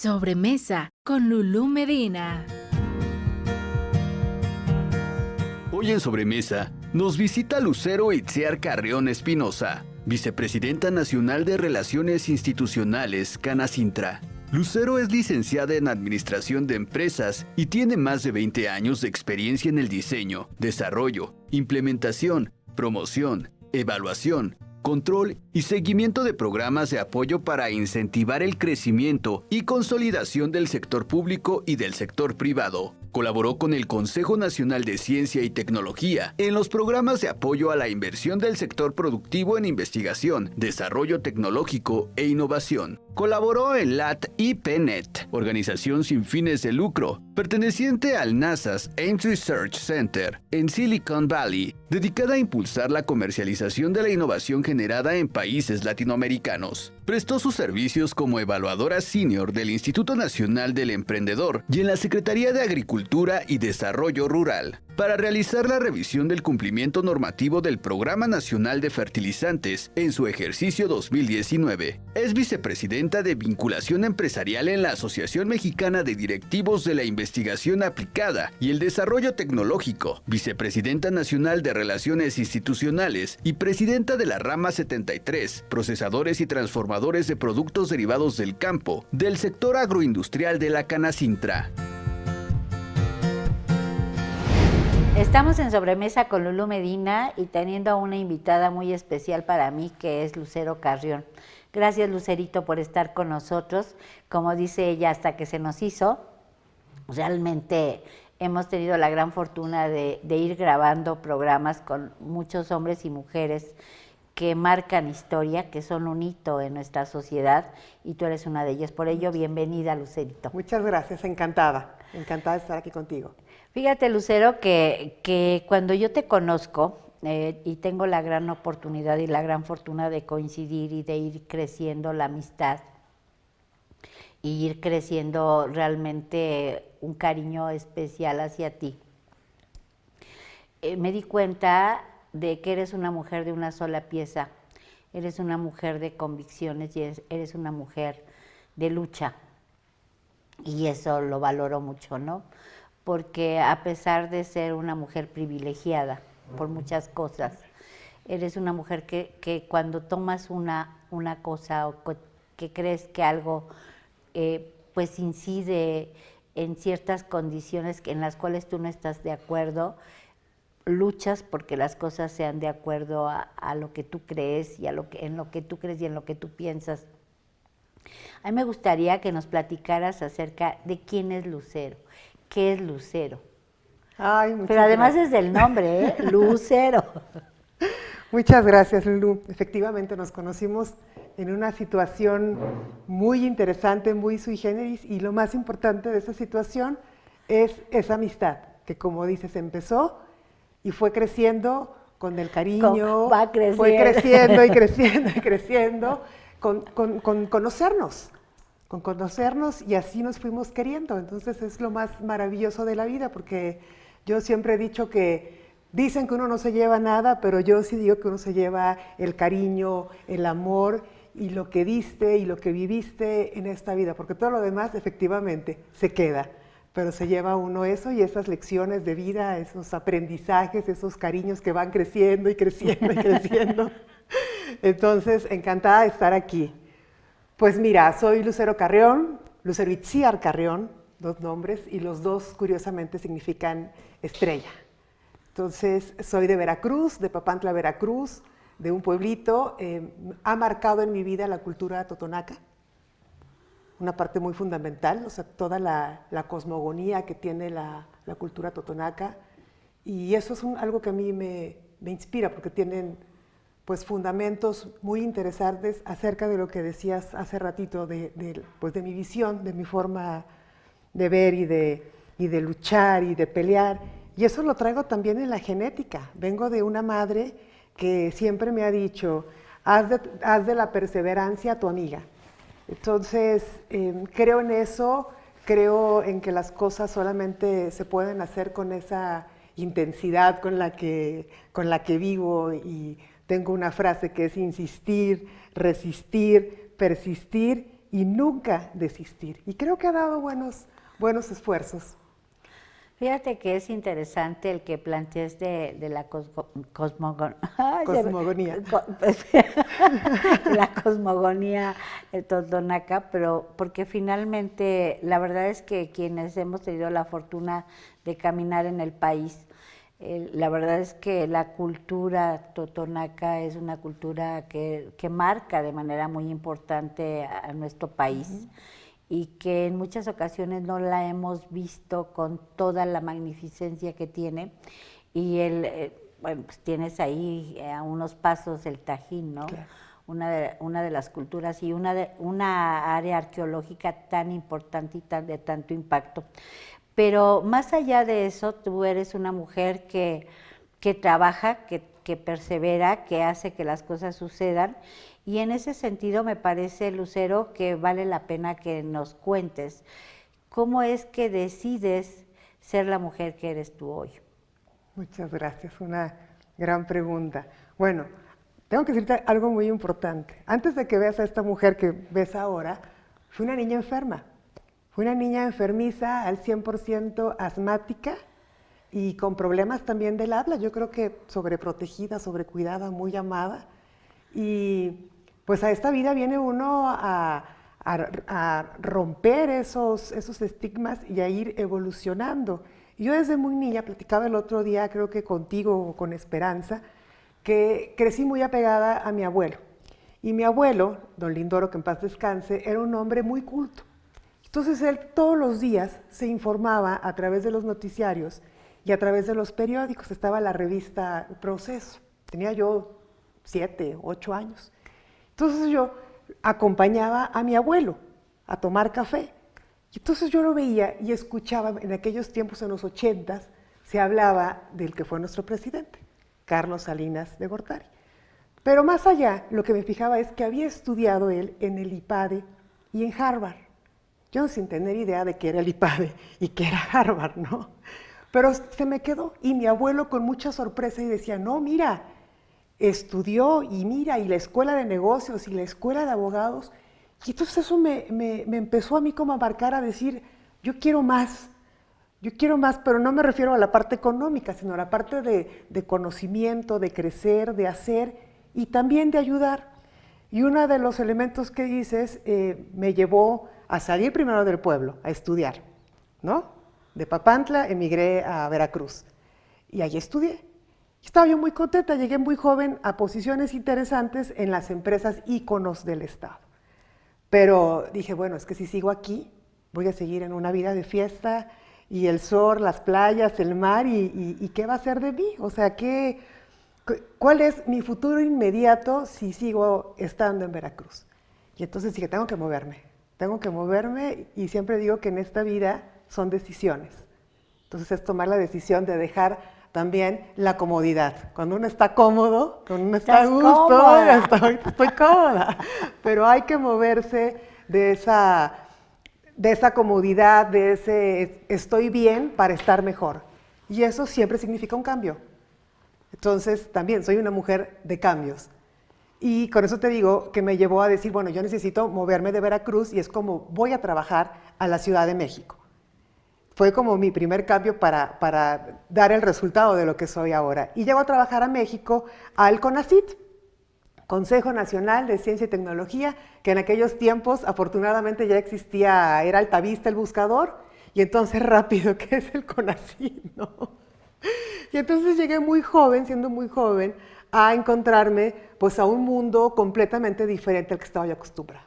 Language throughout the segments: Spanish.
Sobremesa con Lulú Medina. Hoy en Sobremesa nos visita Lucero Itziar Carrión Espinosa, vicepresidenta nacional de Relaciones Institucionales, Canacintra. Lucero es licenciada en Administración de Empresas y tiene más de 20 años de experiencia en el diseño, desarrollo, implementación, promoción, evaluación, control y seguimiento de programas de apoyo para incentivar el crecimiento y consolidación del sector público y del sector privado. Colaboró con el Consejo Nacional de Ciencia y Tecnología en los programas de apoyo a la inversión del sector productivo en investigación, desarrollo tecnológico e innovación. Colaboró en LAT-IPNet, organización sin fines de lucro, perteneciente al NASA's Ames Research Center en Silicon Valley, dedicada a impulsar la comercialización de la innovación generada en países latinoamericanos. Prestó sus servicios como evaluadora senior del Instituto Nacional del Emprendedor y en la Secretaría de Agricultura y Desarrollo Rural, para realizar la revisión del cumplimiento normativo del Programa Nacional de Fertilizantes en su ejercicio 2019. Es vicepresidenta de Vinculación Empresarial en la Asociación Mexicana de Directivos de la Investigación Aplicada y el Desarrollo Tecnológico, vicepresidenta nacional de Relaciones Institucionales y presidenta de la Rama 73, Procesadores y Transformadores de Productos Derivados del Campo, del sector agroindustrial de la Canacintra. Estamos en Sobremesa con Lulú Medina y teniendo a una invitada muy especial para mí, que es Lucero Carrión. Gracias, Lucerito, por estar con nosotros. Como dice ella, hasta que se nos hizo, realmente hemos tenido la gran fortuna de ir grabando programas con muchos hombres y mujeres que marcan historia, que son un hito en nuestra sociedad, y tú eres una de ellas. Por ello, bienvenida, Lucerito. Muchas gracias, encantada de estar aquí contigo. Fíjate, Lucero, que cuando yo te conozco, y tengo la gran oportunidad y la gran fortuna de coincidir y de ir creciendo la amistad, y ir creciendo realmente un cariño especial hacia ti, me di cuenta de que eres una mujer de una sola pieza, eres una mujer de convicciones y eres una mujer de lucha, y eso lo valoro mucho, ¿no? Porque a pesar de ser una mujer privilegiada por muchas cosas, eres una mujer que cuando tomas una cosa o que crees que algo pues incide en ciertas condiciones en las cuales tú no estás de acuerdo, luchas porque las cosas sean de acuerdo a lo que tú crees y en lo que tú crees y en lo que tú piensas. A mí me gustaría que nos platicaras acerca de quién es Lucero, qué es Lucero. Ay, pero además gracias. es del nombre, ¿eh? Lucero. Muchas gracias, Lulú. Efectivamente, nos conocimos en una situación muy interesante, muy sui generis, y lo más importante de esa situación es esa amistad, que como dices, empezó y fue creciendo con el cariño, Va creciendo. fue creciendo y creciendo y creciendo, con conocernos, y así nos fuimos queriendo. Entonces es lo más maravilloso de la vida, porque yo siempre he dicho que dicen que uno no se lleva nada, pero yo sí digo que uno se lleva el cariño, el amor y lo que diste y lo que viviste en esta vida, porque todo lo demás efectivamente se queda, pero se lleva uno eso y esas lecciones de vida, esos aprendizajes, esos cariños que van creciendo y creciendo y creciendo. Entonces, encantada de estar aquí. Pues mira, soy Lucero Carrión, Lucero Itziar Carrión, dos nombres, y los dos curiosamente significan estrella. Entonces, soy de Veracruz, de Papantla, Veracruz, de un pueblito. Ha marcado en mi vida la cultura totonaca, una parte muy fundamental, o sea, toda la cosmogonía que tiene la cultura totonaca. Y eso es algo que a mí me inspira, porque tienen pues fundamentos muy interesantes acerca de lo que decías hace ratito, pues de mi visión, de mi forma de ver y de luchar y de pelear. Y eso lo traigo también en la genética. Vengo de una madre que siempre me ha dicho, haz de la perseverancia tu amiga. Entonces, creo en eso, creo en que las cosas solamente se pueden hacer con esa intensidad con la que vivo, y tengo una frase que es insistir, resistir, persistir y nunca desistir. Y creo que ha dado buenos esfuerzos. Fíjate que es interesante el que plantees de la Cosmogonía. la cosmogonía totonaca, pero porque finalmente la verdad es que quienes hemos tenido la fortuna de caminar en el país, la verdad es que la cultura totonaca es una cultura que marca de manera muy importante a nuestro país. Y que en muchas ocasiones no la hemos visto con toda la magnificencia que tiene. Y bueno, pues tienes ahí a unos pasos el Tajín, ¿no? Claro. Una de las culturas y una área arqueológica tan importante y de tanto impacto. Pero más allá de eso, tú eres una mujer que trabaja, que persevera, que hace que las cosas sucedan. Y en ese sentido me parece, Lucero, que vale la pena que nos cuentes cómo es que decides ser la mujer que eres tú hoy. Muchas gracias, una gran pregunta. Bueno, tengo que decirte algo muy importante. Antes de que veas a esta mujer que ves ahora, fui una niña enferma. Fui una niña enfermiza, al 100% asmática y con problemas también del habla. Yo creo que sobreprotegida, sobrecuidada, muy amada. Y pues a esta vida viene uno a romper esos estigmas y a ir evolucionando. Y yo desde muy niña, platicaba el otro día, creo que contigo o con Esperanza, que crecí muy apegada a mi abuelo. Y mi abuelo, don Lindoro, que en paz descanse, era un hombre muy culto. Entonces él todos los días se informaba a través de los noticiarios y a través de los periódicos. Estaba la revista Proceso. Tenía yo 7, 8 años. Entonces yo acompañaba a mi abuelo a tomar café. Y entonces yo lo veía y escuchaba, en aquellos tiempos, en los 80s, se hablaba del que fue nuestro presidente, Carlos Salinas de Gortari. Pero más allá, lo que me fijaba es que había estudiado él en el IPADE y en Harvard. Yo sin tener idea de qué era el IPADE y qué era Harvard, ¿no? Pero se me quedó y mi abuelo con mucha sorpresa y decía, no, mira, estudió y mira, y la escuela de negocios y la escuela de abogados. Y entonces eso me empezó a mí como a marcar, a decir, yo quiero más, pero no me refiero a la parte económica, sino a la parte de conocimiento, de crecer, de hacer y también de ayudar. Y uno de los elementos que dices me llevó a salir primero del pueblo, a estudiar, ¿no? De Papantla emigré a Veracruz y allí estudié. Estaba yo muy contenta, llegué muy joven a posiciones interesantes en las empresas íconos del Estado. Pero dije, bueno, es que si sigo aquí, voy a seguir en una vida de fiesta y el sol, las playas, el mar, y ¿qué va a ser de mí? O sea, ¿cuál es mi futuro inmediato si sigo estando en Veracruz? Y entonces dije, tengo que moverme y siempre digo que en esta vida son decisiones. Entonces es tomar la decisión de dejar también la comodidad. Cuando uno está cómodo, cuando uno está a gusto, estoy cómoda. Pero hay que moverse de esa comodidad, de ese estoy bien para estar mejor. Y eso siempre significa un cambio. Entonces también soy una mujer de cambios. Y con eso te digo que me llevó a decir, bueno, yo necesito moverme de Veracruz y es como voy a trabajar a la Ciudad de México. Fue como mi primer cambio para dar el resultado de lo que soy ahora. Y llego a trabajar a México al CONACYT, Consejo Nacional de Ciencia y Tecnología, que en aquellos tiempos afortunadamente ya existía, era Altavista el buscador, y entonces rápido, ¿qué es el CONACYT? ¿No? Y entonces llegué muy joven, siendo muy joven, a encontrarme pues a un mundo completamente diferente al que estaba yo acostumbrada.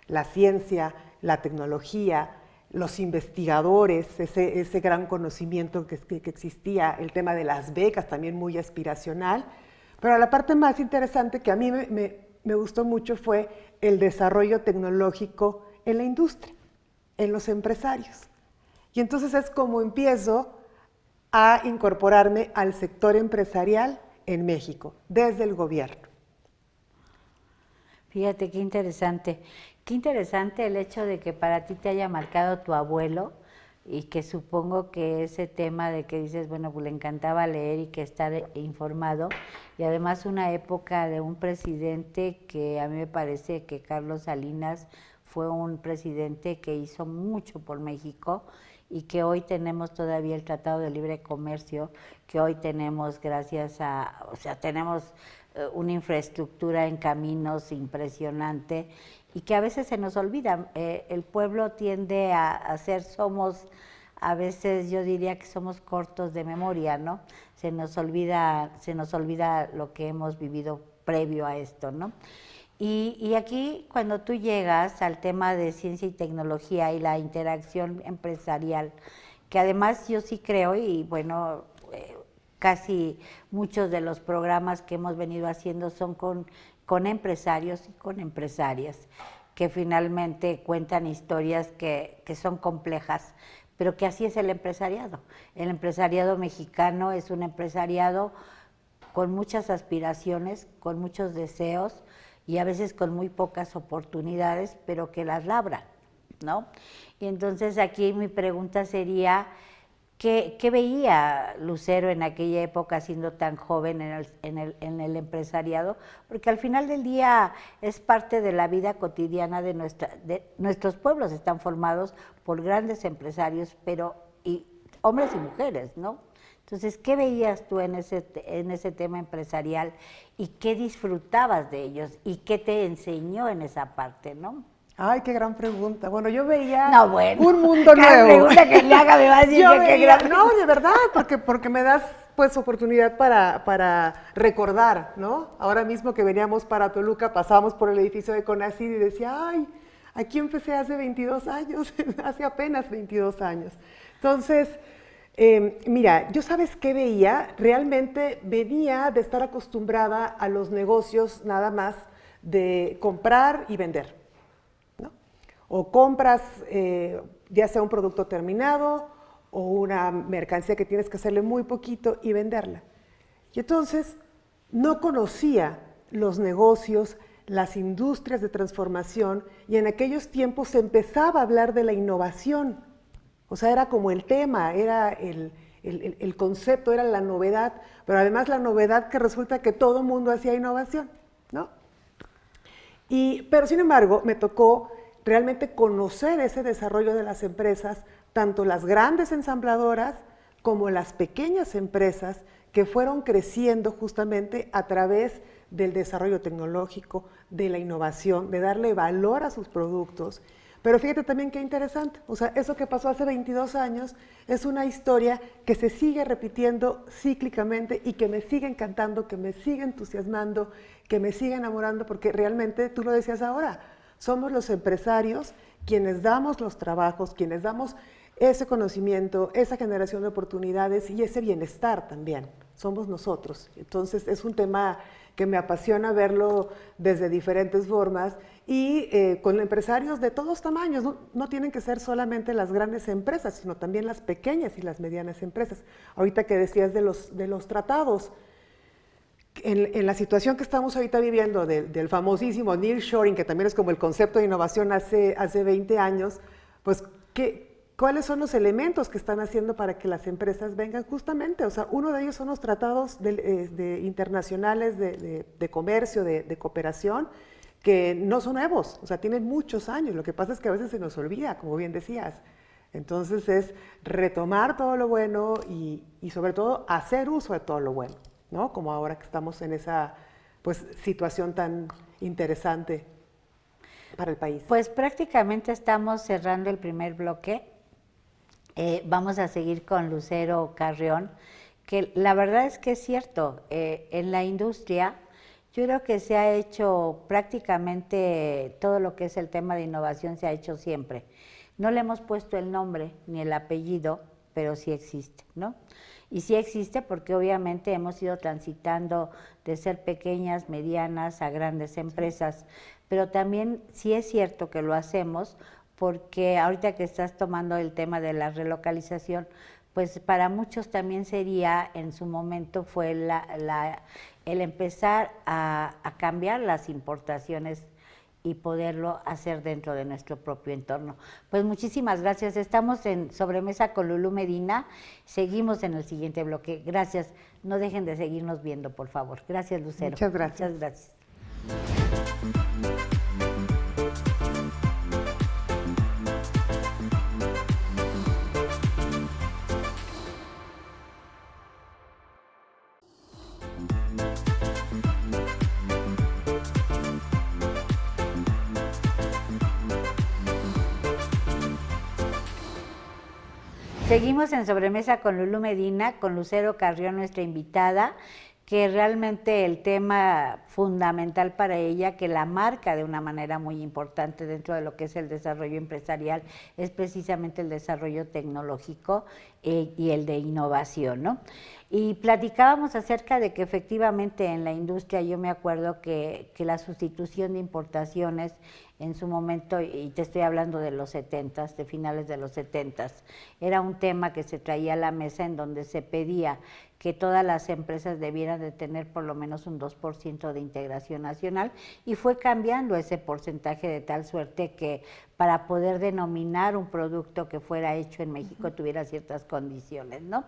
La ciencia, la tecnología, los investigadores, ese gran conocimiento que existía, el tema de las becas también muy aspiracional, pero la parte más interesante que a mí me gustó mucho fue el desarrollo tecnológico en la industria, en los empresarios. Y entonces es como empiezo a incorporarme al sector empresarial en México, desde el gobierno. Fíjate qué interesante. Qué interesante el hecho de que para ti te haya marcado tu abuelo y que supongo que ese tema de que dices, bueno, pues le encantaba leer y que estar informado, y además una época de un presidente que a mí me parece que Carlos Salinas fue un presidente que hizo mucho por México y que hoy tenemos todavía el Tratado de Libre Comercio, que hoy tenemos gracias a, o sea, tenemos una infraestructura en caminos impresionante y que a veces se nos olvida. El pueblo tiende a ser, a veces yo diría que somos cortos de memoria, ¿no? Se nos olvida lo que hemos vivido previo a esto, ¿no? Y aquí, cuando tú llegas al tema de ciencia y tecnología y la interacción empresarial, que además yo sí creo, y bueno, casi muchos de los programas que hemos venido haciendo son con empresarios y con empresarias, que finalmente cuentan historias que son complejas, pero que así es el empresariado. El empresariado mexicano es un empresariado con muchas aspiraciones, con muchos deseos, y a veces con muy pocas oportunidades, pero que las labran, ¿no? Y entonces aquí mi pregunta sería, ¿qué veía Lucero en aquella época siendo tan joven en el empresariado? Porque al final del día es parte de la vida cotidiana de nuestros pueblos, están formados por grandes empresarios, y hombres y mujeres, ¿no? Entonces, ¿qué veías tú en ese tema empresarial y qué disfrutabas de ellos y qué te enseñó en esa parte, no? Ay, qué gran pregunta. Bueno, yo veía un mundo cada nuevo. pregunta que le haga me va a decir que qué gran... No, de verdad, porque me das pues oportunidad para recordar, ¿no? Ahora mismo que veníamos para Toluca, pasamos por el edificio de CONACYT y decía, ay, aquí empecé hace 22 años, hace apenas 22 años. Entonces, mira, yo sabes qué veía, realmente venía de estar acostumbrada a los negocios nada más de comprar y vender, ¿no? O compras ya sea un producto terminado o una mercancía que tienes que hacerle muy poquito y venderla. Y entonces no conocía los negocios, las industrias de transformación, y en aquellos tiempos se empezaba a hablar de la innovación. O sea, era como el tema, era el concepto, era la novedad, pero además la novedad que resulta que todo el mundo hacía innovación, ¿no? Pero sin embargo, me tocó realmente conocer ese desarrollo de las empresas, tanto las grandes ensambladoras como las pequeñas empresas que fueron creciendo justamente a través del desarrollo tecnológico, de la innovación, de darle valor a sus productos. Pero fíjate también qué interesante, o sea, eso que pasó hace 22 años es una historia que se sigue repitiendo cíclicamente y que me sigue encantando, que me sigue entusiasmando, que me sigue enamorando, porque realmente, tú lo decías ahora, somos los empresarios quienes damos los trabajos, quienes damos ese conocimiento, esa generación de oportunidades y ese bienestar también, somos nosotros. Entonces es un tema que me apasiona verlo desde diferentes formas y con empresarios de todos tamaños, no tienen que ser solamente las grandes empresas, sino también las pequeñas y las medianas empresas. Ahorita que decías de los tratados, en la situación que estamos ahorita viviendo del famosísimo nearshoring, que también es como el concepto de innovación hace 20 años, pues ¿cuáles son los elementos que están haciendo para que las empresas vengan? Justamente, o sea, uno de ellos son los tratados internacionales de comercio, de cooperación, que no son nuevos, o sea, tienen muchos años. Lo que pasa es que a veces se nos olvida, como bien decías. Entonces es retomar todo lo bueno y sobre todo hacer uso de todo lo bueno, ¿no? Como ahora que estamos en esa pues situación tan interesante para el país. Pues prácticamente estamos cerrando el primer bloque. Vamos a seguir con Lucero Carrión, que la verdad es que es cierto, en la industria yo creo que se ha hecho prácticamente todo lo que es el tema de innovación, se ha hecho siempre. No le hemos puesto el nombre ni el apellido, pero sí existe, ¿no? Y sí existe porque obviamente hemos ido transitando de ser pequeñas, medianas a grandes empresas, pero también sí es cierto que lo hacemos porque ahorita que estás tomando el tema de la relocalización, pues para muchos también sería, en su momento fue el empezar a cambiar las importaciones y poderlo hacer dentro de nuestro propio entorno. Pues muchísimas gracias. Estamos en Sobremesa con Lulú Medina. Seguimos en el siguiente bloque. Gracias. No dejen de seguirnos viendo, por favor. Gracias, Lucero. Muchas gracias. Muchas gracias. Seguimos en Sobremesa con Lulú Medina, con Lucero Carrión, nuestra invitada, que realmente el tema fundamental para ella, que la marca de una manera muy importante dentro de lo que es el desarrollo empresarial, es precisamente el desarrollo tecnológico y el de innovación, ¿no? Y platicábamos acerca de que efectivamente en la industria, yo me acuerdo que la sustitución de importaciones en su momento, y te estoy hablando de los 70s, de finales de los 70s, era un tema que se traía a la mesa en donde se pedía que todas las empresas debieran de tener por lo menos un 2% de integración nacional, y fue cambiando ese porcentaje de tal suerte que para poder denominar un producto que fuera hecho en México tuviera ciertas condiciones, ¿no?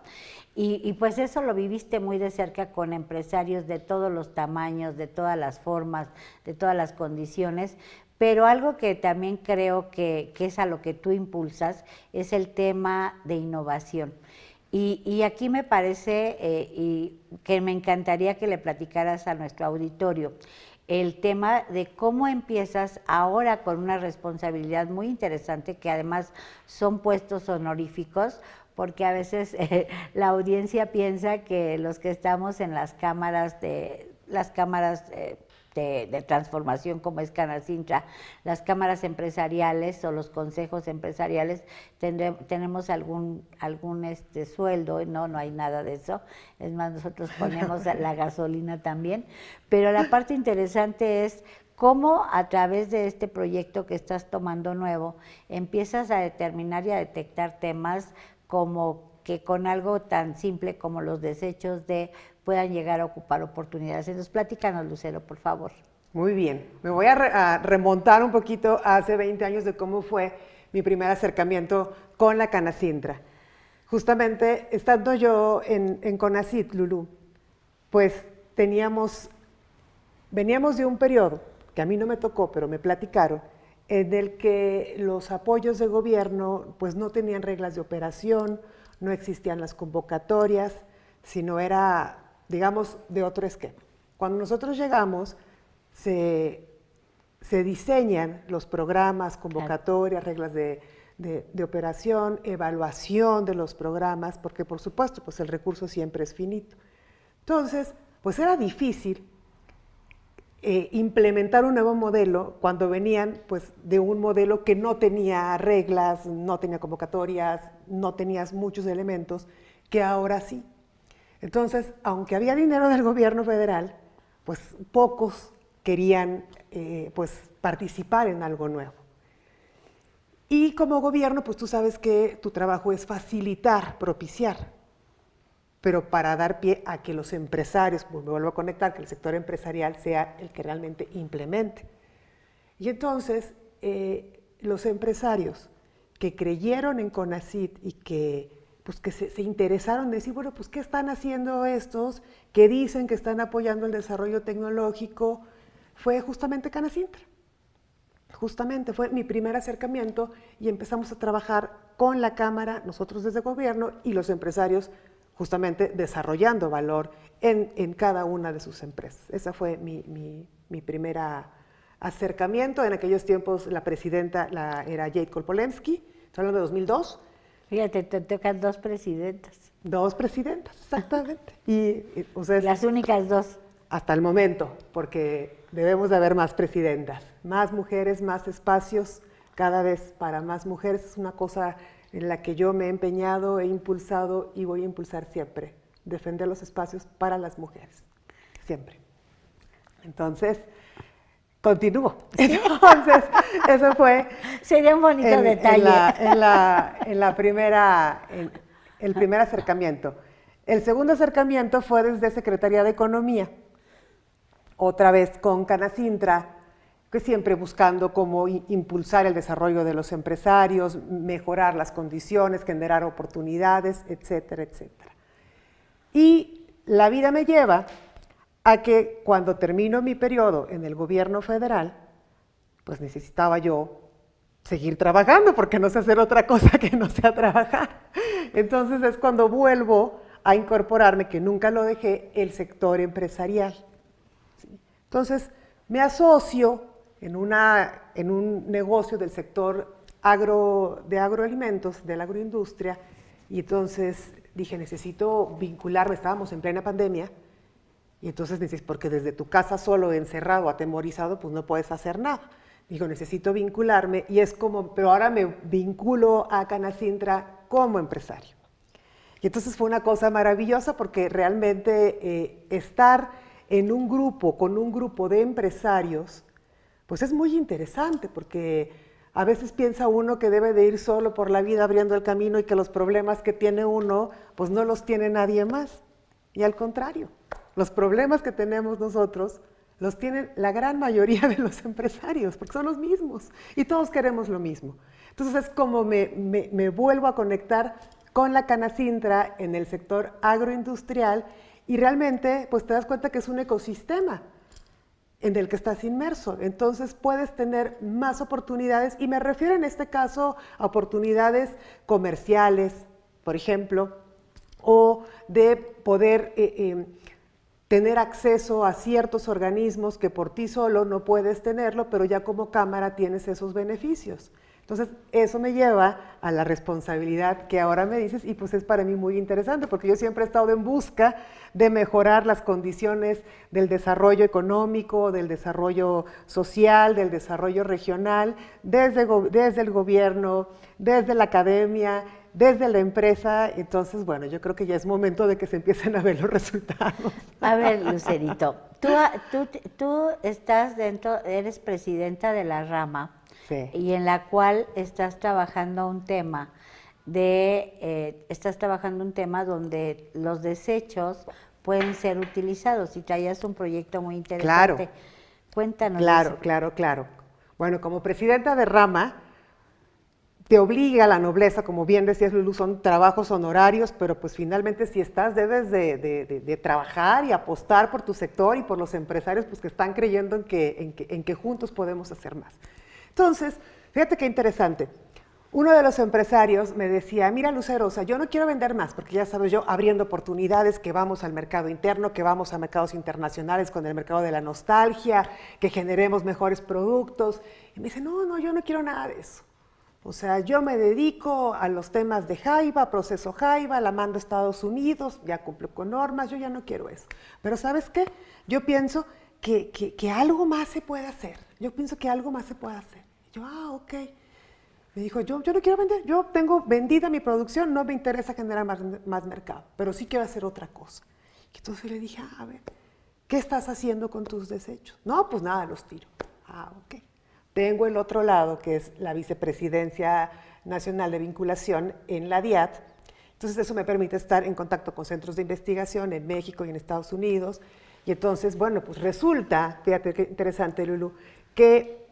Y pues eso lo viviste muy de cerca con empresarios de todos los tamaños, de todas las formas, de todas las condiciones, pero algo que también creo que es a lo que tú impulsas es el tema de innovación. Y aquí me parece y que me encantaría que le platicaras a nuestro auditorio el tema de cómo empiezas ahora con una responsabilidad muy interesante, que además son puestos honoríficos, porque a veces la audiencia piensa que los que estamos en las cámaras de transformación como es Canacintra, las cámaras empresariales o los consejos empresariales tenemos algún sueldo, no hay nada de eso, es más, nosotros ponemos la gasolina también, pero la parte interesante es cómo a través de este proyecto que estás tomando nuevo, empiezas a determinar y a detectar temas como que con algo tan simple como los desechos puedan llegar a ocupar oportunidades. Entonces, platícanos, Lucero, por favor. Muy bien. Me voy a remontar un poquito a hace 20 años de cómo fue mi primer acercamiento con la Canacintra. Justamente, estando yo en Conacit, Lulú, pues veníamos de un periodo, que a mí no me tocó, pero me platicaron, en el que los apoyos de gobierno pues no tenían reglas de operación, no existían las convocatorias, sino era, digamos, de otro esquema. Cuando nosotros llegamos, se diseñan los programas, convocatorias, reglas de operación, evaluación de los programas, porque por supuesto, pues el recurso siempre es finito. Entonces, pues era difícil implementar un nuevo modelo cuando venían pues de un modelo que no tenía reglas, no tenía convocatorias, no tenías muchos elementos que ahora sí. Entonces, aunque había dinero del gobierno federal, pues pocos querían pues participar en algo nuevo. Y como gobierno, pues tú sabes que tu trabajo es facilitar, propiciar, pero para dar pie a que los empresarios, pues me vuelvo a conectar, que el sector empresarial sea el que realmente implemente. Y entonces, los empresarios que creyeron en Conacit y que se interesaron en decir, bueno, pues ¿qué están haciendo estos que dicen que están apoyando el desarrollo tecnológico? Fue justamente Canacintra. Justamente fue mi primer acercamiento y empezamos a trabajar con la Cámara, nosotros desde gobierno y los empresarios justamente desarrollando valor en cada una de sus empresas. Ese fue mi primer acercamiento. En aquellos tiempos la presidenta era Jade Kolpolemsky, estoy hablando de 2002. Fíjate, te tocan dos presidentas. Dos presidentas, exactamente. Y ustedes, las únicas dos. Hasta el momento, porque debemos de haber más presidentas, más mujeres, más espacios, cada vez para más mujeres. Es una cosa en la que yo me he empeñado, he impulsado y voy a impulsar siempre, defender los espacios para las mujeres, siempre. Entonces, continúo. Entonces, eso fue... Sería un bonito detalle. El primer acercamiento. El segundo acercamiento fue desde Secretaría de Economía, otra vez con Canacintra, que siempre buscando cómo impulsar el desarrollo de los empresarios, mejorar las condiciones, generar oportunidades, etcétera, etcétera. Y la vida me lleva a que cuando termino mi periodo en el gobierno federal, pues necesitaba yo seguir trabajando, porque no sé hacer otra cosa que no sea trabajar. Entonces es cuando vuelvo a incorporarme, que nunca lo dejé, el sector empresarial. ¿Sí? Entonces, me asocio en un negocio del sector de agroalimentos, de la agroindustria, y entonces dije, necesito vincularme, estábamos en plena pandemia, y entonces dices, porque desde tu casa solo, encerrado, atemorizado, pues no puedes hacer nada. Digo, necesito vincularme, y es como, pero ahora me vinculo a Canacintra como empresario. Y entonces fue una cosa maravillosa porque realmente estar en un grupo, con un grupo de empresarios, pues es muy interesante porque a veces piensa uno que debe de ir solo por la vida abriendo el camino y que los problemas que tiene uno, pues no los tiene nadie más. Y al contrario, los problemas que tenemos nosotros los tienen la gran mayoría de los empresarios, porque son los mismos y todos queremos lo mismo. Entonces es como me vuelvo a conectar con la Canacintra en el sector agroindustrial y realmente pues te das cuenta que es un ecosistema en el que estás inmerso. Entonces puedes tener más oportunidades y me refiero en este caso a oportunidades comerciales, por ejemplo, o de poder tener acceso a ciertos organismos que por ti solo no puedes tenerlo, pero ya como cámara tienes esos beneficios. Entonces, eso me lleva a la responsabilidad que ahora me dices y pues es para mí muy interesante porque yo siempre he estado en busca de mejorar las condiciones del desarrollo económico, del desarrollo social, del desarrollo regional, desde el gobierno, desde la academia, desde la empresa. Entonces, bueno, yo creo que ya es momento de que se empiecen a ver los resultados. A ver, Lucerito, tú estás dentro, eres presidenta de la rama. Sí. Y en la cual estás trabajando un tema donde los desechos pueden ser utilizados y traías un proyecto muy interesante. Claro. Cuéntanos. Claro. Bueno, como presidenta de rama, te obliga la nobleza, como bien decías, Lulú, son trabajos honorarios, pero pues finalmente si estás debes de trabajar y apostar por tu sector y por los empresarios pues que están creyendo en que juntos podemos hacer más. Entonces, fíjate qué interesante. Uno de los empresarios me decía, mira Lucero, o sea, yo no quiero vender más, porque ya sabes yo, abriendo oportunidades, que vamos al mercado interno, que vamos a mercados internacionales con el mercado de la nostalgia, que generemos mejores productos. Y me dice, no, yo no quiero nada de eso. O sea, yo me dedico a los temas de jaiba, proceso jaiba, la mando a Estados Unidos, ya cumplo con normas, yo ya no quiero eso. Pero ¿sabes qué? Yo pienso que algo más se puede hacer. Yo pienso que algo más se puede hacer. Y yo, ok. Me dijo, yo no quiero vender, yo tengo vendida mi producción, no me interesa generar más mercado, pero sí quiero hacer otra cosa. Y entonces le dije, a ver, ¿qué estás haciendo con tus desechos? No, pues nada, los tiro. Ok. Tengo el otro lado, que es la Vicepresidencia Nacional de Vinculación en la DIAT. Entonces eso me permite estar en contacto con centros de investigación en México y en Estados Unidos. Y entonces, bueno, pues resulta, fíjate qué interesante, Lulú, que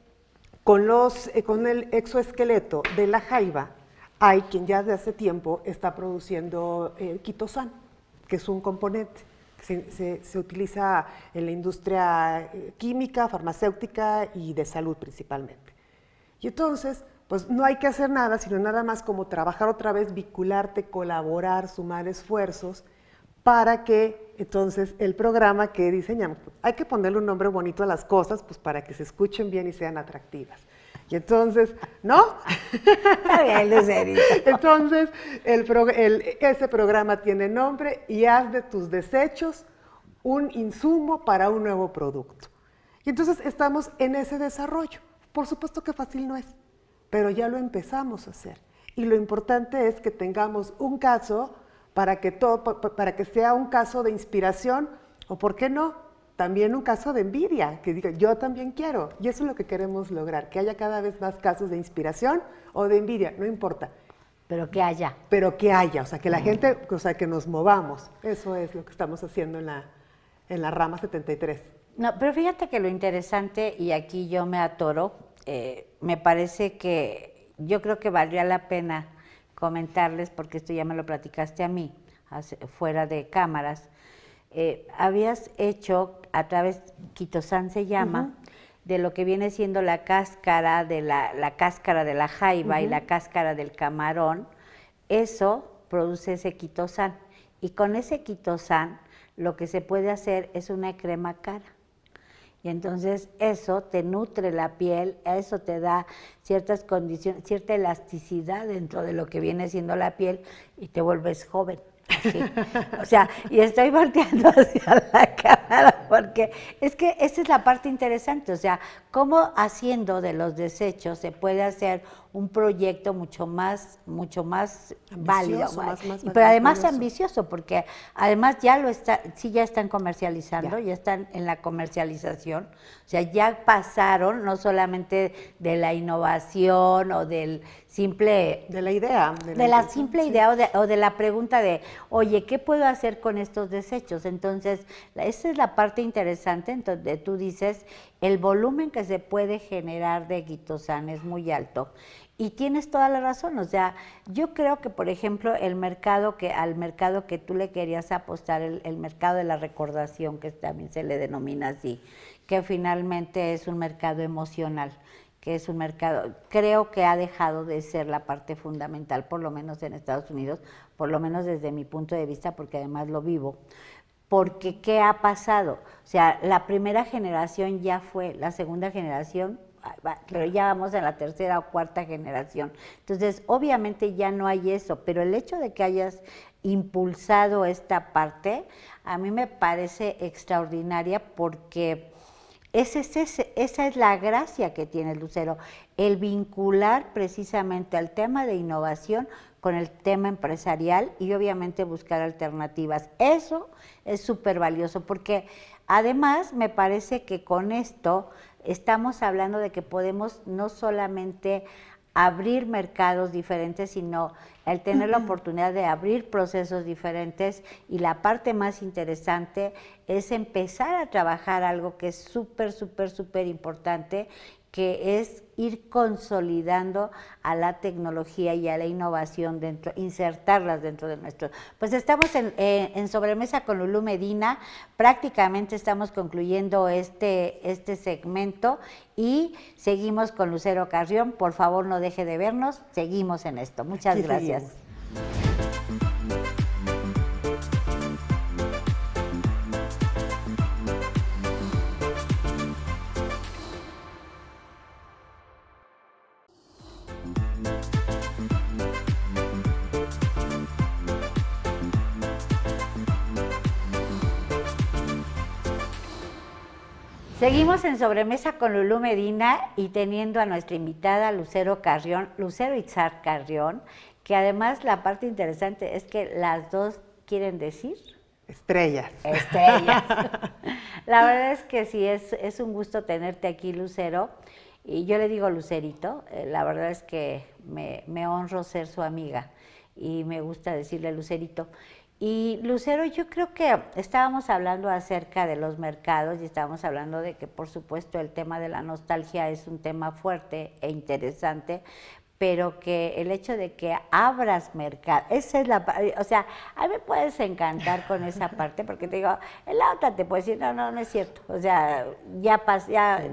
con el exoesqueleto de la jaiba hay quien ya desde hace tiempo está produciendo quitosan, que es un componente que se utiliza en la industria química, farmacéutica y de salud principalmente. Y entonces, pues no hay que hacer nada, sino nada más como trabajar otra vez, vincularte, colaborar, sumar esfuerzos, para que entonces el programa que diseñamos, hay que ponerle un nombre bonito a las cosas, pues para que se escuchen bien y sean atractivas. Y entonces, ¿no? Está bien, Lucerito. Entonces, ese programa tiene nombre y haz de tus desechos un insumo para un nuevo producto. Y entonces estamos en ese desarrollo. Por supuesto que fácil no es, pero ya lo empezamos a hacer. Y lo importante es que tengamos un caso para que sea un caso de inspiración, o por qué no, también un caso de envidia, que diga, yo también quiero. Y eso es lo que queremos lograr, que haya cada vez más casos de inspiración o de envidia, no importa. Pero que haya. Pero que haya, o sea, que la gente, o sea, que nos movamos. Eso es lo que estamos haciendo en la rama 73. No, pero fíjate que lo interesante, y aquí yo me atoro, me parece que yo creo que valdría la pena comentarles, porque esto ya me lo platicaste a mí, fuera de cámaras. Habías hecho a través, quitosan se llama, de lo que viene siendo la cáscara de la cáscara de la jaiba y la cáscara del camarón, eso produce ese quitosan. Y con ese quitosán lo que se puede hacer es una crema cara. Y entonces eso te nutre la piel, eso te da ciertas condiciones, cierta elasticidad dentro de lo que viene siendo la piel y te vuelves joven. Sí. O sea, y estoy volteando hacia la cámara porque es que esa es la parte interesante, o sea, cómo haciendo de los desechos se puede hacer un proyecto mucho más válido, pero además valioso. ambicioso, porque además ya lo está, sí ya están comercializando, Ya. ya están en la comercialización, o sea, ya pasaron no solamente de la innovación o del simple De la idea. de la intención, simple sí. idea o de la pregunta de, oye, ¿qué puedo hacer con estos desechos? Entonces, esa es la parte interesante, entonces tú dices, el volumen que se puede generar de quitosán es muy alto. Y tienes toda la razón, o sea, yo creo que, por ejemplo, al mercado que tú le querías apostar, el mercado de la recordación, que también se le denomina así, que finalmente es un mercado emocional, que es un mercado, creo que ha dejado de ser la parte fundamental, por lo menos en Estados Unidos, por lo menos desde mi punto de vista, porque además lo vivo. Porque, ¿qué ha pasado? O sea, la primera generación ya fue, la segunda generación, pero ya vamos en la tercera o cuarta generación. Entonces, obviamente ya no hay eso, pero el hecho de que hayas impulsado esta parte, a mí me parece extraordinaria porque esa es la gracia que tiene Lucero, el vincular precisamente al tema de innovación con el tema empresarial y obviamente buscar alternativas. Eso es súper valioso porque además me parece que con esto estamos hablando de que podemos no solamente abrir mercados diferentes, sino el tener la oportunidad de abrir procesos diferentes y la parte más interesante es empezar a trabajar algo que es súper, súper, súper importante, que es ir consolidando a la tecnología y a la innovación dentro, insertarlas dentro de nuestro. Pues estamos en Sobremesa con Lulú Medina, prácticamente estamos concluyendo este segmento y seguimos con Lucero Carrión. Por favor, no deje de vernos, seguimos en esto. Muchas Aquí gracias. seguimos. Seguimos en Sobremesa con Lulú Medina y teniendo a nuestra invitada Lucero Carrión, Lucero Itzar Carrión, que además la parte interesante es que las dos quieren decir Estrellas. estrellas. La verdad es que sí, es un gusto tenerte aquí, Lucero, y yo le digo Lucerito, la verdad es que me honro ser su amiga y me gusta decirle Lucerito. Y Lucero, yo creo que estábamos hablando acerca de los mercados y estábamos hablando de que, por supuesto, el tema de la nostalgia es un tema fuerte e interesante, pero que el hecho de que abras mercado, esa es o sea, a mí me puedes encantar con esa parte, porque te digo, en la otra te puedo decir, no es cierto, o sea,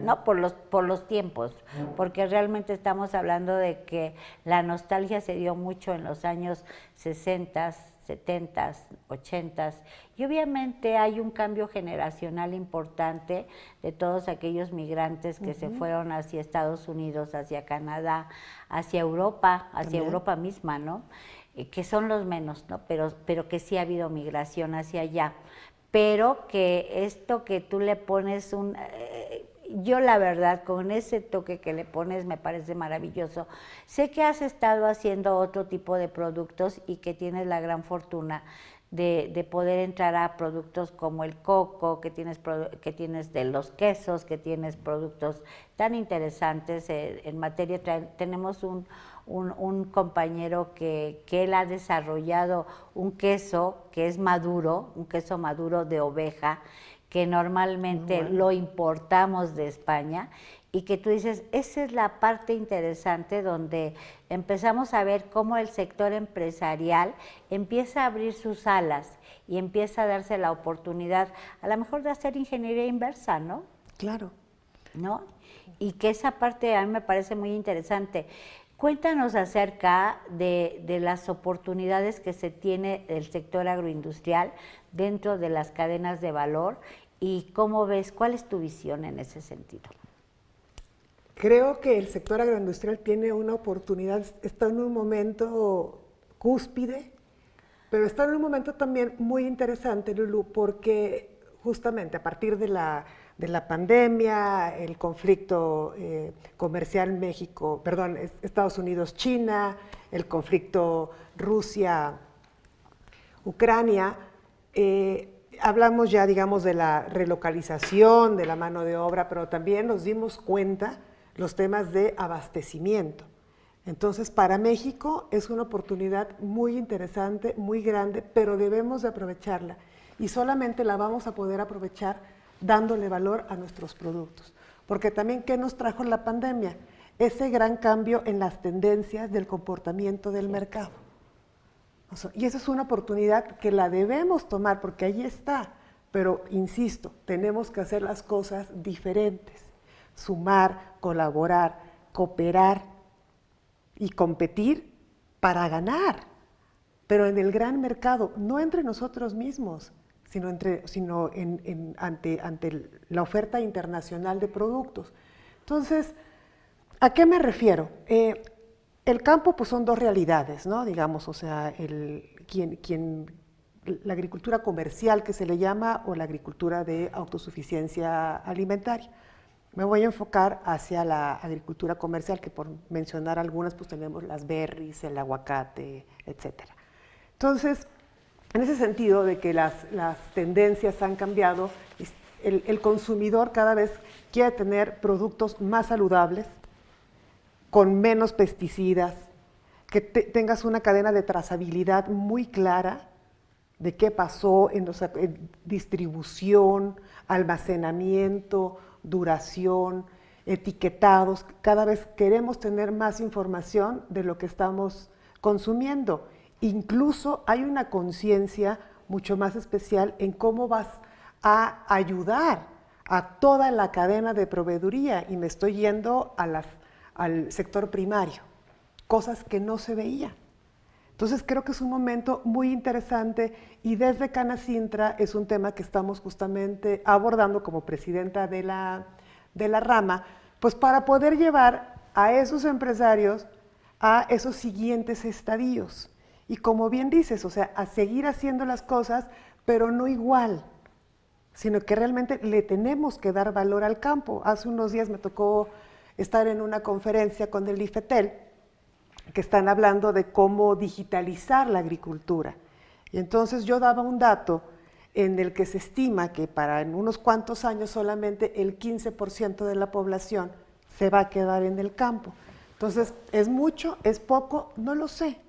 no, por los tiempos, porque realmente estamos hablando de que la nostalgia se dio mucho en los años 60, 70, 80, y obviamente hay un cambio generacional importante de todos aquellos migrantes que se fueron hacia Estados Unidos, hacia Canadá, hacia Europa misma, ¿no? Que son los menos, ¿no? Pero que sí ha habido migración hacia allá. Pero que esto que tú le pones yo la verdad, con ese toque que le pones me parece maravilloso. Sé que has estado haciendo otro tipo de productos y que tienes la gran fortuna de poder entrar a productos como el coco, que tienes de los quesos, que tienes productos tan interesantes en materia. Tenemos un compañero que él ha desarrollado un queso que es maduro, un queso maduro de oveja, que normalmente lo importamos de España, y que tú dices, esa es la parte interesante donde empezamos a ver cómo el sector empresarial empieza a abrir sus alas y empieza a darse la oportunidad, a lo mejor de hacer ingeniería inversa, ¿no? Claro. ¿No? Y que esa parte a mí me parece muy interesante. Cuéntanos acerca de las oportunidades que se tiene el sector agroindustrial dentro de las cadenas de valor y cómo ves, cuál es tu visión en ese sentido. Creo que el sector agroindustrial tiene una oportunidad, está en un momento cúspide, pero está en un momento también muy interesante, Lulu, porque justamente a partir de la pandemia, el conflicto comercial Estados Unidos-China, el conflicto Rusia-Ucrania, hablamos ya, digamos, de la relocalización de la mano de obra, pero también nos dimos cuenta los temas de abastecimiento. Entonces, para México es una oportunidad muy interesante, muy grande, pero debemos de aprovecharla y solamente la vamos a poder aprovechar dándole valor a nuestros productos. Porque también, ¿qué nos trajo la pandemia? Ese gran cambio en las tendencias del comportamiento del mercado. Y esa es una oportunidad que la debemos tomar porque ahí está, pero insisto, tenemos que hacer las cosas diferentes, sumar, colaborar, cooperar y competir para ganar, pero en el gran mercado, no entre nosotros mismos, sino ante la oferta internacional de productos. Entonces, ¿a qué me refiero? El campo pues son dos realidades, ¿no? Digamos, o sea, la agricultura comercial que se le llama o la agricultura de autosuficiencia alimentaria. Me voy a enfocar hacia la agricultura comercial, que por mencionar algunas, pues tenemos las berries, el aguacate, etcétera. Entonces, en ese sentido de que las tendencias han cambiado, el consumidor cada vez quiere tener productos más saludables, con menos pesticidas, que tengas una cadena de trazabilidad muy clara de qué pasó en distribución, almacenamiento, duración, etiquetados. Cada vez queremos tener más información de lo que estamos consumiendo. Incluso hay una conciencia mucho más especial en cómo vas a ayudar a toda la cadena de proveeduría, y me estoy yendo al sector primario, cosas que no se veían. Entonces creo que es un momento muy interesante y desde Canacintra es un tema que estamos justamente abordando como presidenta de la rama, pues para poder llevar a esos empresarios a esos siguientes estadios. Y como bien dices, o sea, a seguir haciendo las cosas, pero no igual, sino que realmente le tenemos que dar valor al campo. Hace unos días me tocó estar en una conferencia con el IFETEL, que están hablando de cómo digitalizar la agricultura. Y entonces yo daba un dato en el que se estima que en unos cuantos años solamente el 15% de la población se va a quedar en el campo. Entonces, ¿es mucho? ¿Es poco? No lo sé.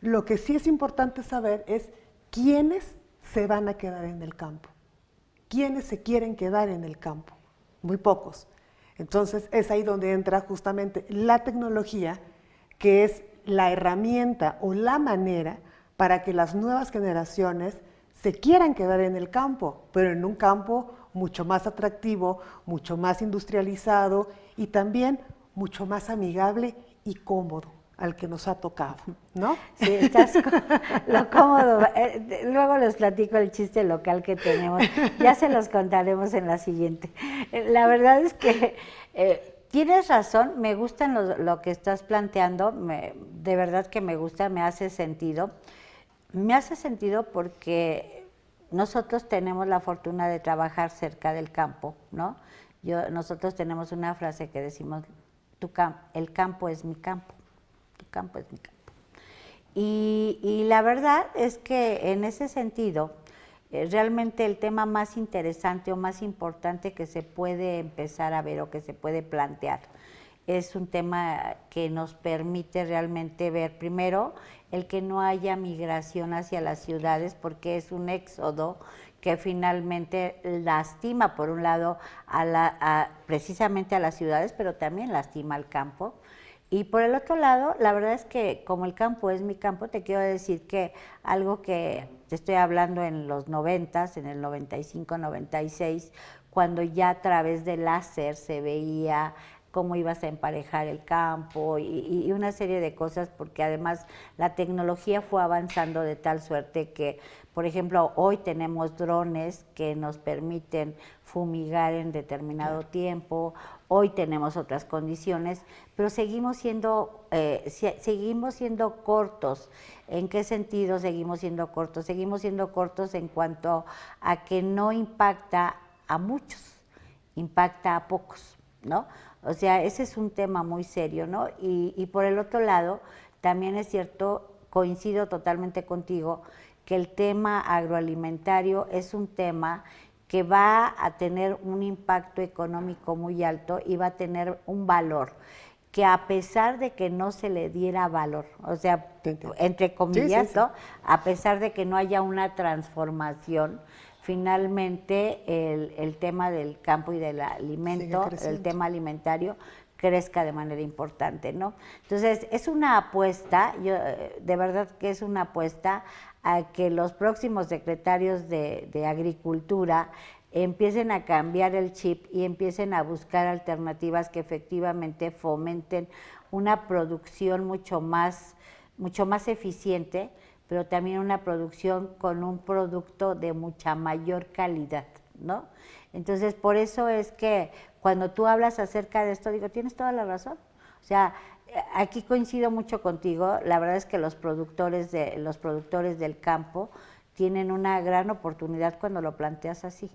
Lo que sí es importante saber es quiénes se van a quedar en el campo. ¿Quiénes se quieren quedar en el campo? Muy pocos. Entonces, es ahí donde entra justamente la tecnología, que es la herramienta o la manera para que las nuevas generaciones se quieran quedar en el campo, pero en un campo mucho más atractivo, mucho más industrializado y también mucho más amigable y cómodo al que nos ha tocado, ¿no? Sí, lo cómodo. Luego les platico el chiste local que tenemos. Ya se los contaremos en la siguiente. La verdad es que tienes razón, me gusta lo que estás planteando, de verdad que me gusta, me hace sentido. Me hace sentido porque nosotros tenemos la fortuna de trabajar cerca del campo, ¿no? Nosotros tenemos una frase que decimos, el campo es mi campo. Tu campo es mi campo. Y la verdad es que en ese sentido, realmente el tema más interesante o más importante que se puede empezar a ver o que se puede plantear es un tema que nos permite realmente ver primero el que no haya migración hacia las ciudades, porque es un éxodo que finalmente lastima por un lado precisamente a las ciudades, pero también lastima al campo. Y por el otro lado, la verdad es que como el campo es mi campo, te quiero decir que algo que te estoy hablando en los 90s, en el 95, 96, cuando ya a través del láser se veía cómo ibas a emparejar el campo y una serie de cosas, porque además la tecnología fue avanzando de tal suerte que, por ejemplo, hoy tenemos drones que nos permiten fumigar en determinado tiempo, hoy tenemos otras condiciones, pero seguimos siendo cortos. ¿En qué sentido seguimos siendo cortos? Seguimos siendo cortos en cuanto a que no impacta a muchos, impacta a pocos, ¿no? O sea, ese es un tema muy serio, ¿no? Y por el otro lado, también es cierto, coincido totalmente contigo, que el tema agroalimentario es un tema que va a tener un impacto económico muy alto y va a tener un valor que a pesar de que no se le diera valor, o sea, entre comillas, sí. ¿no? A pesar de que no haya una transformación, finalmente el tema del campo y del alimento, el tema alimentario, crezca de manera importante, ¿no? Entonces, es una apuesta, yo de verdad que es una apuesta a que los próximos secretarios de Agricultura empiecen a cambiar el chip y empiecen a buscar alternativas que efectivamente fomenten una producción mucho más eficiente, pero también una producción con un producto de mucha mayor calidad, ¿no? Entonces, por eso es que cuando tú hablas acerca de esto, digo, tienes toda la razón. O sea, aquí coincido mucho contigo, la verdad es que los productores del campo tienen una gran oportunidad cuando lo planteas así.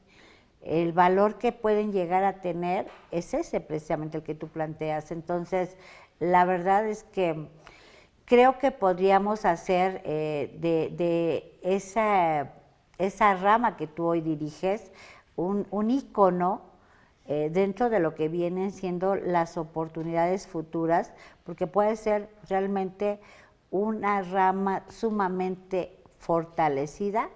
El valor que pueden llegar a tener es ese precisamente el que tú planteas. Entonces, la verdad es que creo que podríamos hacer de esa rama que tú hoy diriges un ícono dentro de lo que vienen siendo las oportunidades futuras, porque puede ser realmente una rama sumamente fortalecida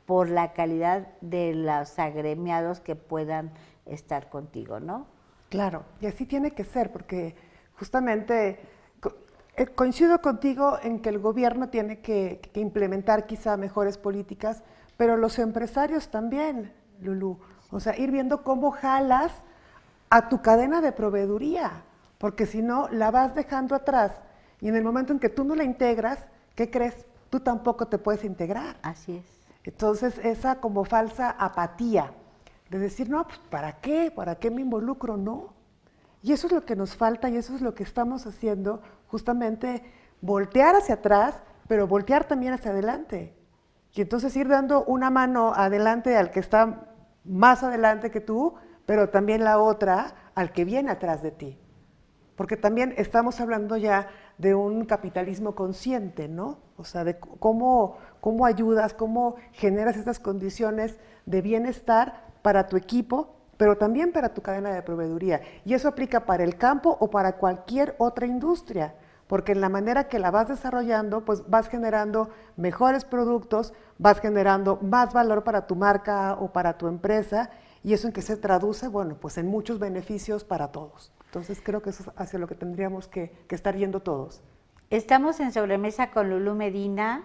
por la calidad de los agremiados que puedan estar contigo, ¿no? Claro, y así tiene que ser, porque justamente coincido contigo en que el gobierno tiene que implementar quizá mejores políticas, pero los empresarios también, Lulú. O sea, ir viendo cómo jalas a tu cadena de proveeduría, porque si no, la vas dejando atrás. Y en el momento en que tú no la integras, ¿qué crees? Tú tampoco te puedes integrar. Así es. Entonces, esa como falsa apatía de decir, no, pues ¿para qué? ¿Para qué me involucro? No. Y eso es lo que nos falta y eso es lo que estamos haciendo, justamente voltear hacia atrás, pero voltear también hacia adelante. Y entonces ir dando una mano adelante al que está más adelante que tú, pero también la otra al que viene atrás de ti. Porque también estamos hablando ya de un capitalismo consciente, ¿no? O sea, de cómo ayudas, cómo generas estas condiciones de bienestar para tu equipo, pero también para tu cadena de proveeduría. Y eso aplica para el campo o para cualquier otra industria, porque en la manera que la vas desarrollando, pues vas generando mejores productos, vas generando más valor para tu marca o para tu empresa, y eso en que se traduce, bueno, pues en muchos beneficios para todos. Entonces creo que eso es hacia lo que tendríamos que estar yendo todos. Estamos en Sobremesa con Lulú Medina.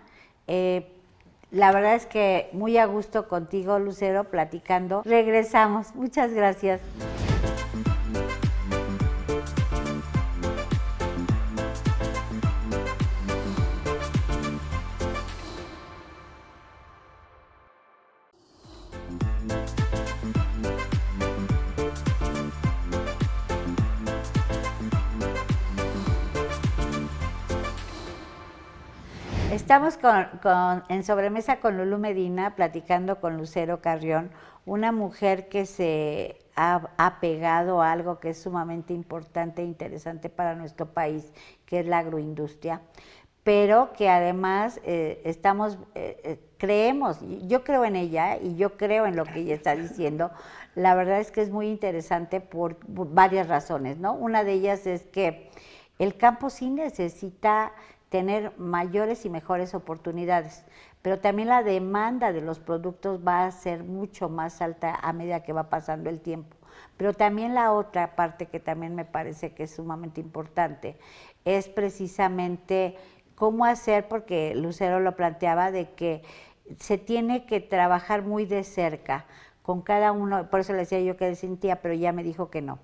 La verdad es que muy a gusto contigo, Lucero, platicando. Regresamos. Muchas gracias. Estamos en Sobremesa con Lulú Medina, platicando con Lucero Carrión, una mujer que se ha pegado a algo que es sumamente importante e interesante para nuestro país, que es la agroindustria, pero que además creemos, yo creo en ella y yo creo en lo que ella está diciendo. La verdad es que es muy interesante por varias razones, ¿no? Una de ellas es que el campo sí necesita tener mayores y mejores oportunidades, pero también la demanda de los productos va a ser mucho más alta a medida que va pasando el tiempo. Pero también la otra parte que también me parece que es sumamente importante es precisamente cómo hacer, porque Lucero lo planteaba, de que se tiene que trabajar muy de cerca con cada uno, por eso le decía yo que sentía, pero ya me dijo que no.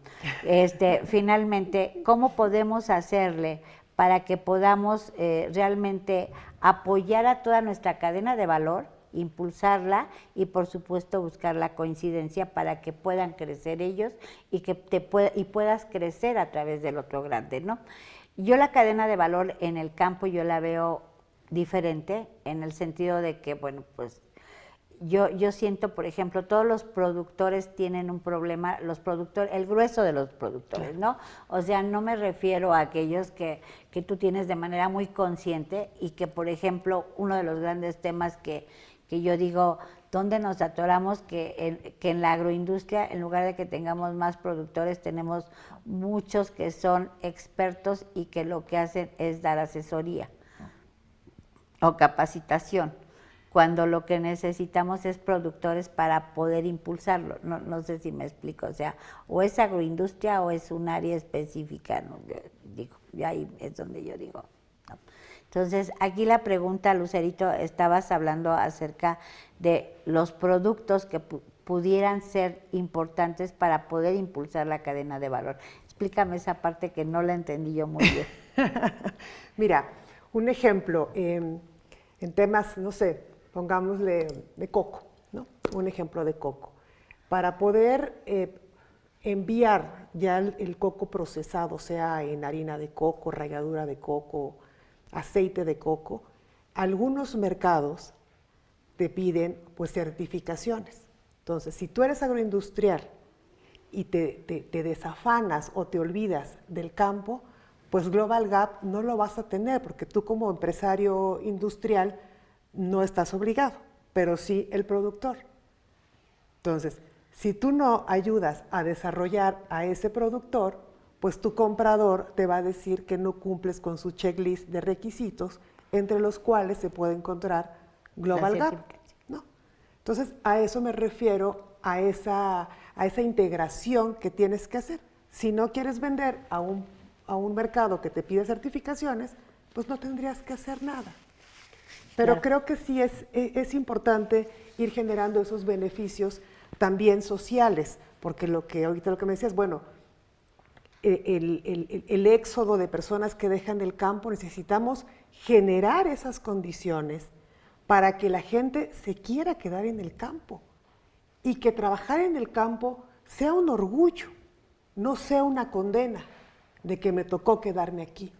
Finalmente, ¿cómo podemos hacerle para que podamos realmente apoyar a toda nuestra cadena de valor, impulsarla y por supuesto buscar la coincidencia para que puedan crecer ellos y que puedas crecer a través del otro grande, ¿no? Yo la cadena de valor en el campo yo la veo diferente en el sentido de que, bueno, pues yo siento, por ejemplo, todos los productores tienen un problema, el grueso de los productores, ¿no? O sea, no me refiero a aquellos que tú tienes de manera muy consciente y que, por ejemplo, uno de los grandes temas que yo digo, ¿dónde nos atoramos? Que en la agroindustria, en lugar de que tengamos más productores, tenemos muchos que son expertos y que lo que hacen es dar asesoría o capacitación, cuando lo que necesitamos es productores para poder impulsarlo. No sé si me explico, o sea, o es agroindustria o es un área específica, ¿no? Digo, y ahí es donde yo digo, no. Entonces, aquí la pregunta, Lucerito, estabas hablando acerca de los productos que pudieran ser importantes para poder impulsar la cadena de valor. Explícame esa parte que no la entendí yo muy bien. Mira, un ejemplo, en temas, no sé, pongámosle de coco, ¿no? Un ejemplo de coco. Para poder enviar ya el coco procesado, sea en harina de coco, ralladura de coco, aceite de coco, algunos mercados te piden pues certificaciones. Entonces, si tú eres agroindustrial y te desafanas o te olvidas del campo, pues Global Gap no lo vas a tener porque tú como empresario industrial no estás obligado, pero sí el productor. Entonces, si tú no ayudas a desarrollar a ese productor, pues tu comprador te va a decir que no cumples con su checklist de requisitos, entre los cuales se puede encontrar Global Gap, ¿no? Entonces, a eso me refiero, a esa integración que tienes que hacer. Si no quieres vender a un mercado que te pide certificaciones, pues no tendrías que hacer nada. Pero creo que sí es importante ir generando esos beneficios también sociales, porque ahorita lo que me decías, bueno, el éxodo de personas que dejan el campo, necesitamos generar esas condiciones para que la gente se quiera quedar en el campo y que trabajar en el campo sea un orgullo, no sea una condena de que me tocó quedarme aquí,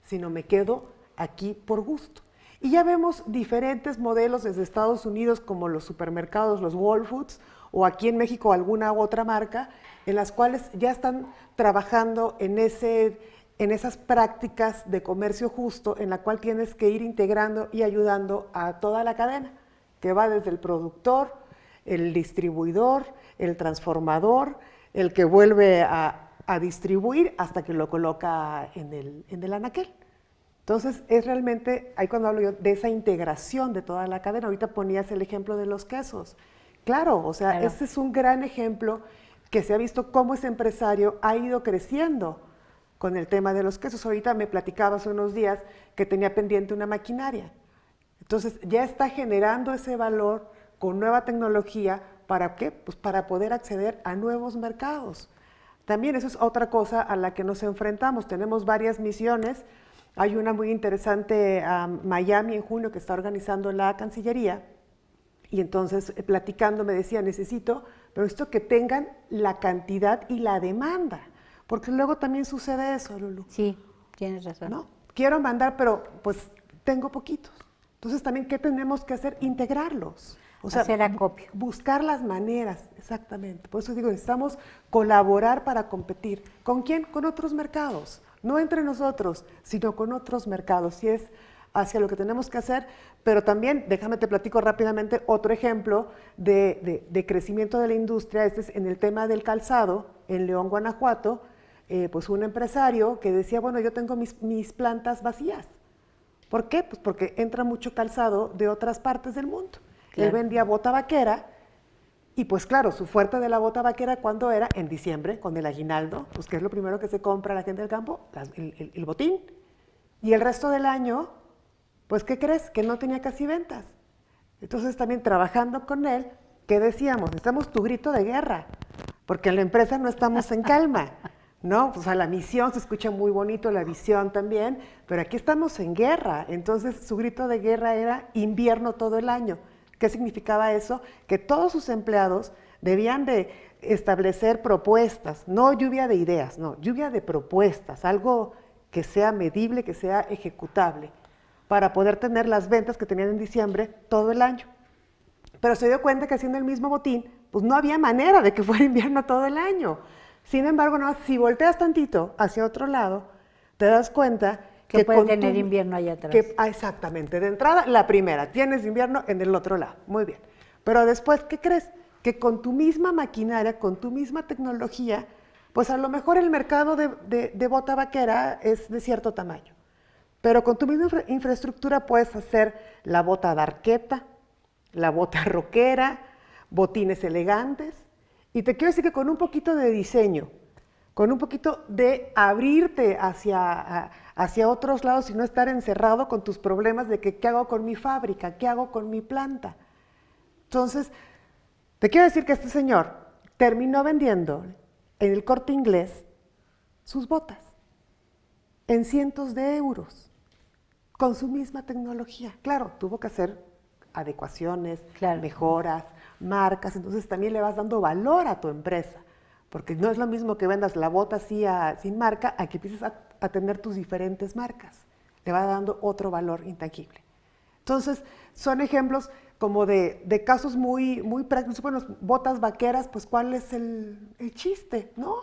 sino me quedo aquí por gusto. Y ya vemos diferentes modelos desde Estados Unidos como los supermercados, los Whole Foods, o aquí en México alguna otra marca, en las cuales ya están trabajando en esas prácticas de comercio justo, en la cual tienes que ir integrando y ayudando a toda la cadena, que va desde el productor, el distribuidor, el transformador, el que vuelve a distribuir hasta que lo coloca en el anaquel. Entonces, es realmente, ahí cuando hablo yo de esa integración de toda la cadena, ahorita ponías el ejemplo de los quesos. Claro, o sea, ese es un gran ejemplo que se ha visto cómo ese empresario ha ido creciendo con el tema de los quesos. Ahorita me platicaba hace unos días que tenía pendiente una maquinaria. Entonces, ya está generando ese valor con nueva tecnología. ¿Para qué? Pues para poder acceder a nuevos mercados. También eso es otra cosa a la que nos enfrentamos. Tenemos varias misiones. Hay una muy interesante a Miami en junio que está organizando la Cancillería y entonces platicando me decía, necesito que tengan la cantidad y la demanda, porque luego también sucede eso, Lulu. Sí, tienes razón. ¿No? Quiero mandar, pero pues tengo poquitos. Entonces también, ¿qué tenemos que hacer? Integrarlos. O sea, hacer acopio. Buscar las maneras, exactamente. Por eso digo, necesitamos colaborar para competir. ¿Con quién? Con otros mercados. No entre nosotros, sino con otros mercados. Y es hacia lo que tenemos que hacer, pero también, déjame te platico rápidamente otro ejemplo de crecimiento de la industria. Este es en el tema del calzado, en León, Guanajuato, pues un empresario que decía, bueno, yo tengo mis plantas vacías. ¿Por qué? Pues porque entra mucho calzado de otras partes del mundo. Claro. Él vendía bota vaquera y pues claro, su fuerte de la bota vaquera, ¿cuándo era? En diciembre, con el aguinaldo, pues que es lo primero que se compra la gente del campo, el botín. Y el resto del año, pues ¿qué crees? Que no tenía casi ventas. Entonces también trabajando con él, ¿qué decíamos? Necesitamos tu grito de guerra, porque en la empresa no estamos en calma, ¿no? O sea, la misión se escucha muy bonito, la visión también, pero aquí estamos en guerra. Entonces, su grito de guerra era invierno todo el año. ¿Qué significaba eso? Que todos sus empleados debían de establecer propuestas, no lluvia de ideas, no, lluvia de propuestas, algo que sea medible, que sea ejecutable, para poder tener las ventas que tenían en diciembre todo el año. Pero se dio cuenta que haciendo el mismo botín, pues no había manera de que fuera invierno todo el año. Sin embargo, no, si volteas tantito hacia otro lado, te das cuenta que puede tener invierno allá atrás. Exactamente, de entrada, la primera, tienes invierno en el otro lado, muy bien. Pero después, ¿qué crees? Que con tu misma maquinaria, con tu misma tecnología, pues a lo mejor el mercado de bota vaquera es de cierto tamaño. Pero con tu misma infraestructura puedes hacer la bota de arqueta, la bota rockera, botines elegantes. Y te quiero decir que con un poquito de diseño, con un poquito de abrirte hacia otros lados y no estar encerrado con tus problemas de que qué hago con mi fábrica, qué hago con mi planta. Entonces, te quiero decir que este señor terminó vendiendo en el Corte Inglés sus botas en cientos de euros con su misma tecnología. Claro, tuvo que hacer adecuaciones, mejoras, marcas, entonces también le vas dando valor a tu empresa, porque no es lo mismo que vendas la bota así sin marca a que empieces a tener tus diferentes marcas. Le va dando otro valor intangible. Entonces, son ejemplos como de casos muy, muy prácticos. Bueno, botas vaqueras, pues ¿cuál es el chiste? ¿No?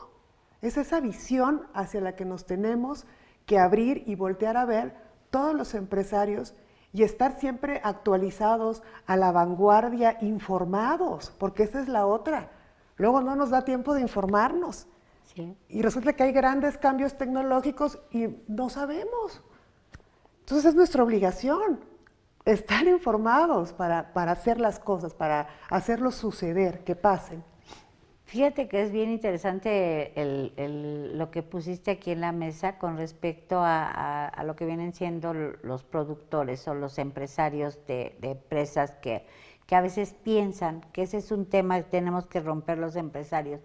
Es esa visión hacia la que nos tenemos que abrir y voltear a ver todos los empresarios y estar siempre actualizados, a la vanguardia, informados, porque esa es la otra. Luego no nos da tiempo de informarnos. Sí. Y resulta que hay grandes cambios tecnológicos y no sabemos. Entonces es nuestra obligación estar informados para hacer las cosas, para hacerlos suceder, que pasen. Fíjate que es bien interesante lo que pusiste aquí en la mesa con respecto a lo que vienen siendo los productores o los empresarios de empresas que a veces piensan que ese es un tema que tenemos que romper los empresarios,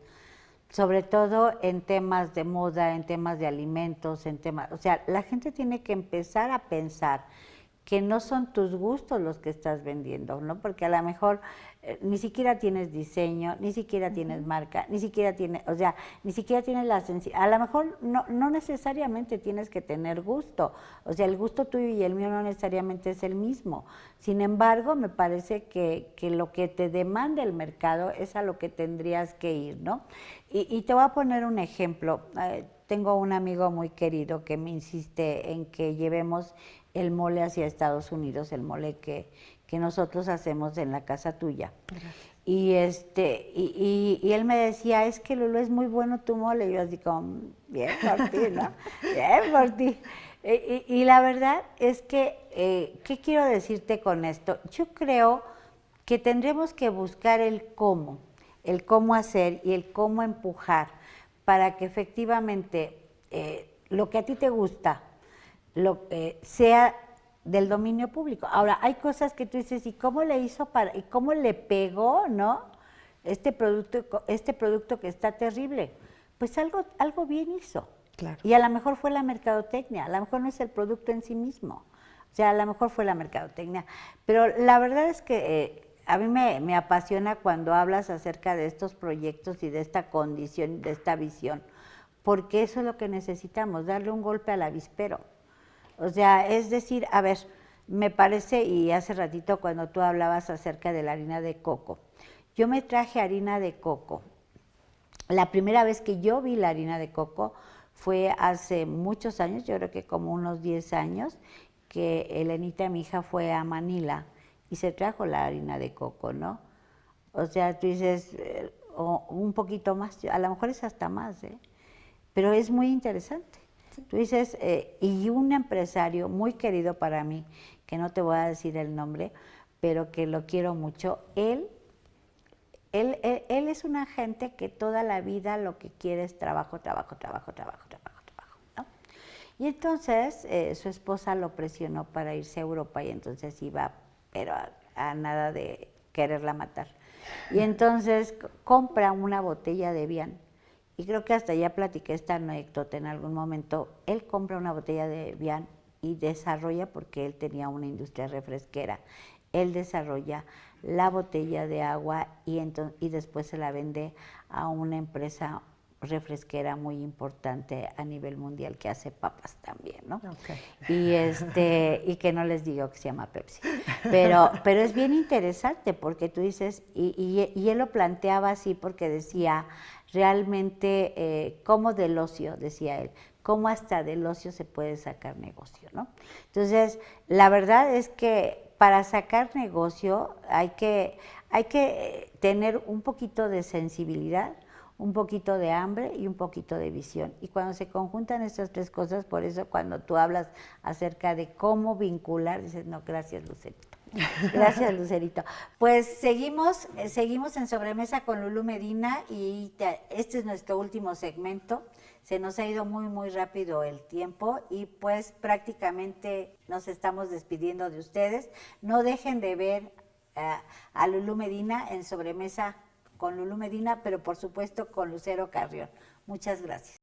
sobre todo en temas de moda, en temas de alimentos, o sea, la gente tiene que empezar a pensar que no son tus gustos los que estás vendiendo, ¿no? Porque a lo mejor ni siquiera tienes diseño, ni siquiera tienes marca, ni siquiera tienes, o sea, ni siquiera tienes la sensibilidad. A lo mejor no necesariamente tienes que tener gusto, o sea, el gusto tuyo y el mío no necesariamente es el mismo. Sin embargo, me parece que lo que te demanda el mercado es a lo que tendrías que ir, ¿no? Y te voy a poner un ejemplo. Tengo un amigo muy querido que me insiste en que llevemos el mole hacia Estados Unidos, el mole que nosotros hacemos en la casa tuya. Gracias. Y él me decía, es que Lulú, es muy bueno tu mole. Y yo así como, bien por ti, ¿no? Bien por ti. Y la verdad es que, ¿qué quiero decirte con esto? Yo creo que tendremos que buscar el cómo hacer y el cómo empujar para que efectivamente lo que a ti te gusta sea del dominio público. Ahora, hay cosas que tú dices, ¿y cómo le hizo y cómo le pegó, ¿no? Este producto que está terrible. Pues algo bien hizo. Claro. Y a lo mejor fue la mercadotecnia, a lo mejor no es el producto en sí mismo. O sea, a lo mejor fue la mercadotecnia. Pero la verdad es que a mí me apasiona cuando hablas acerca de estos proyectos y de esta condición, de esta visión, porque eso es lo que necesitamos, darle un golpe al avispero. O sea, es decir, a ver, me parece, y hace ratito cuando tú hablabas acerca de la harina de coco, yo me traje harina de coco. La primera vez que yo vi la harina de coco fue hace muchos años, yo creo que como unos 10 años, que Elenita, mi hija, fue a Manila y se trajo la harina de coco, ¿no? O sea, tú dices, un poquito más, a lo mejor es hasta más, pero es muy interesante. Tú dices, y un empresario muy querido para mí, que no te voy a decir el nombre, pero que lo quiero mucho, él es una gente que toda la vida lo que quiere es trabajo, ¿no? Y entonces su esposa lo presionó para irse a Europa y entonces iba, pero a nada de quererla matar. Y entonces compra una botella de Evian. Y creo que hasta ya platiqué esta anécdota en algún momento. Él compra una botella de Evian y desarrolla, porque él tenía una industria refresquera, él desarrolla la botella de agua y después se la vende a una empresa refresquera muy importante a nivel mundial que hace papas también, ¿no? Okay. Y que no les digo que se llama Pepsi. Pero es bien interesante porque tú dices, y él lo planteaba así porque decía, realmente, cómo del ocio, decía él, cómo hasta del ocio se puede sacar negocio, ¿no? Entonces, la verdad es que para sacar negocio hay que tener un poquito de sensibilidad, un poquito de hambre y un poquito de visión. Y cuando se conjuntan estas tres cosas, por eso cuando tú hablas acerca de cómo vincular, dices, no, gracias, Lucerito. Gracias, Lucerito. Pues seguimos en Sobremesa con Lulú Medina y este es nuestro último segmento. Se nos ha ido muy, muy rápido el tiempo y pues prácticamente nos estamos despidiendo de ustedes. No dejen de ver a Lulú Medina en Sobremesa con Lulú Medina, pero por supuesto con Lucero Carrión. Muchas gracias.